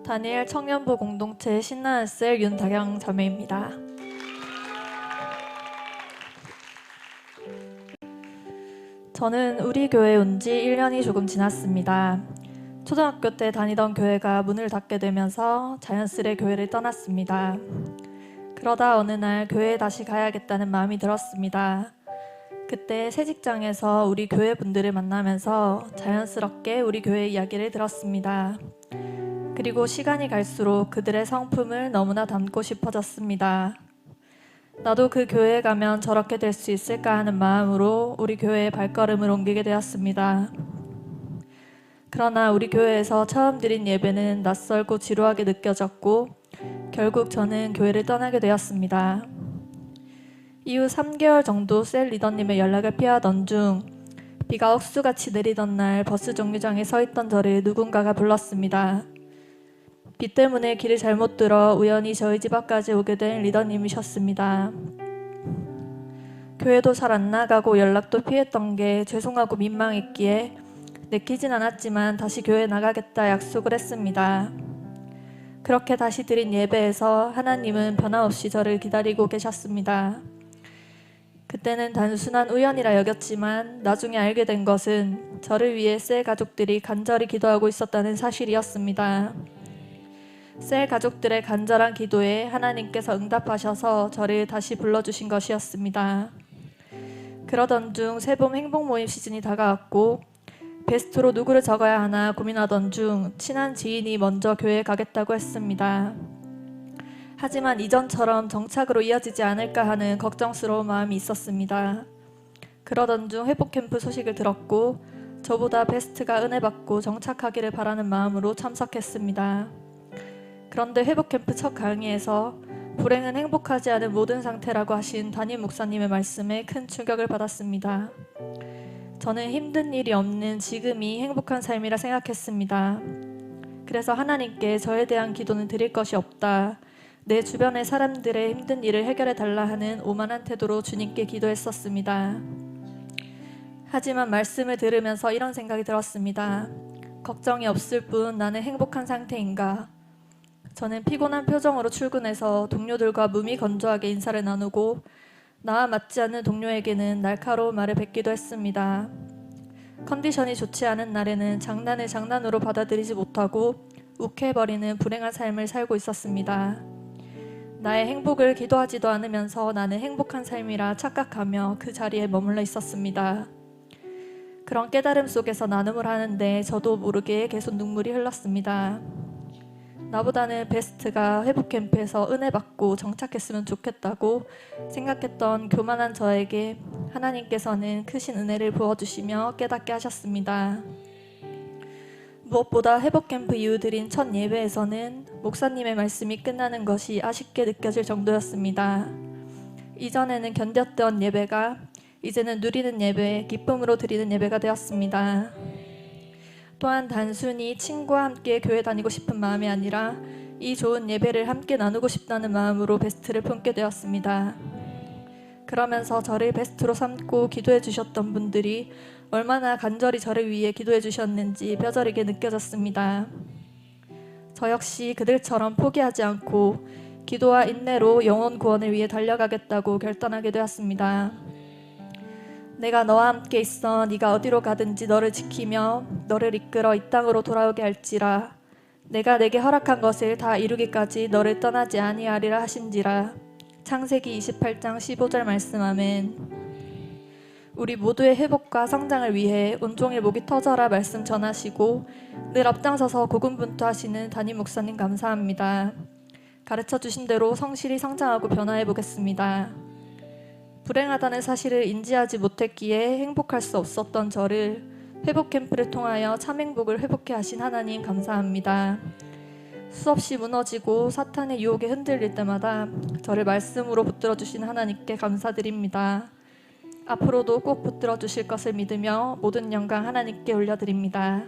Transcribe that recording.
다니엘 청년부 공동체 신나는 셀 윤다경 자매입니다. 저는 우리 교회에 온 지 1년이 조금 지났습니다. 초등학교 때 다니던 교회가 문을 닫게 되면서 자연스레 교회를 떠났습니다. 그러다 어느 날 교회에 다시 가야겠다는 마음이 들었습니다. 그때 새 직장에서 우리 교회 분들을 만나면서 자연스럽게 우리 교회 이야기를 들었습니다. 그리고 시간이 갈수록 그들의 성품을 너무나 닮고 싶어졌습니다. 나도 그 교회에 가면 저렇게 될 수 있을까 하는 마음으로 우리 교회에 발걸음을 옮기게 되었습니다. 그러나 우리 교회에서 처음 드린 예배는 낯설고 지루하게 느껴졌고 결국 저는 교회를 떠나게 되었습니다. 이후 3개월 정도 셀 리더님의 연락을 피하던 중 비가 억수같이 내리던 날 버스 정류장에 서 있던 저를 누군가가 불렀습니다. 비 때문에 길을 잘못 들어 우연히 저희 집 앞까지 오게 된 리더님이셨습니다. 교회도 잘 안 나가고 연락도 피했던 게 죄송하고 민망했기에 내키진 않았지만 다시 교회 나가겠다 약속을 했습니다. 그렇게 다시 드린 예배에서 하나님은 변함없이 저를 기다리고 계셨습니다. 그때는 단순한 우연이라 여겼지만 나중에 알게 된 것은 저를 위해 셀 가족들이 간절히 기도하고 있었다는 사실이었습니다. 셀 가족들의 간절한 기도에 하나님께서 응답하셔서 저를 다시 불러주신 것이었습니다. 그러던 중 새봄 행복 모임 시즌이 다가왔고 베스트로 누구를 적어야 하나 고민하던 중 친한 지인이 먼저 교회에 가겠다고 했습니다. 하지만 이전처럼 정착으로 이어지지 않을까 하는 걱정스러운 마음이 있었습니다. 그러던 중 회복캠프 소식을 들었고 저보다 베스트가 은혜 받고 정착하기를 바라는 마음으로 참석했습니다. 그런데 회복캠프 첫 강의에서 불행은 행복하지 않은 모든 상태라고 하신 담임 목사님의 말씀에 큰 충격을 받았습니다. 저는 힘든 일이 없는 지금이 행복한 삶이라 생각했습니다. 그래서 하나님께 저에 대한 기도는 드릴 것이 없다. 내 주변의 사람들의 힘든 일을 해결해 달라 하는 오만한 태도로 주님께 기도했었습니다. 하지만 말씀을 들으면서 이런 생각이 들었습니다. 걱정이 없을 뿐 나는 행복한 상태인가? 저는 피곤한 표정으로 출근해서 동료들과 무미건조하게 인사를 나누고 나와 맞지 않는 동료에게는 날카로운 말을 뱉기도 했습니다. 컨디션이 좋지 않은 날에는 장난을 장난으로 받아들이지 못하고 욱해버리는 불행한 삶을 살고 있었습니다. 나의 행복을 기도하지도 않으면서 나는 행복한 삶이라 착각하며 그 자리에 머물러 있었습니다. 그런 깨달음 속에서 나눔을 하는데 저도 모르게 계속 눈물이 흘렀습니다. 나보다는 베스트가 회복캠프에서 은혜 받고 정착했으면 좋겠다고 생각했던 교만한 저에게 하나님께서는 크신 은혜를 부어주시며 깨닫게 하셨습니다. 무엇보다 회복캠프 이후 드린 첫 예배에서는 목사님의 말씀이 끝나는 것이 아쉽게 느껴질 정도였습니다. 이전에는 견뎠던 예배가 이제는 누리는 예배, 기쁨으로 드리는 예배가 되었습니다. 또한 단순히 친구와 함께 교회 다니고 싶은 마음이 아니라 이 좋은 예배를 함께 나누고 싶다는 마음으로 베스트를 품게 되었습니다. 그러면서 저를 베스트로 삼고 기도해 주셨던 분들이 얼마나 간절히 저를 위해 기도해 주셨는지 뼈저리게 느껴졌습니다. 저 역시 그들처럼 포기하지 않고 기도와 인내로 영혼 구원을 위해 달려가겠다고 결단하게 되었습니다. 내가 너와 함께 있어 네가 어디로 가든지 너를 지키며 너를 이끌어 이 땅으로 돌아오게 할지라. 내가 내게 허락한 것을 다 이루기까지 너를 떠나지 아니하리라 하신지라. 창세기 28장 15절 말씀. 아멘. 우리 모두의 회복과 성장을 위해 온종일 목이 터져라 말씀 전하시고 늘 앞장서서 고군분투하시는 담임 목사님 감사합니다. 가르쳐주신 대로 성실히 성장하고 변화해 보겠습니다. 불행하다는 사실을 인지하지 못했기에 행복할 수 없었던 저를 회복캠프를 통하여 참 행복을 회복해 하신 하나님 감사합니다. 수없이 무너지고 사탄의 유혹에 흔들릴 때마다 저를 말씀으로 붙들어 주신 하나님께 감사드립니다. 앞으로도 꼭 붙들어 주실 것을 믿으며 모든 영광 하나님께 올려드립니다.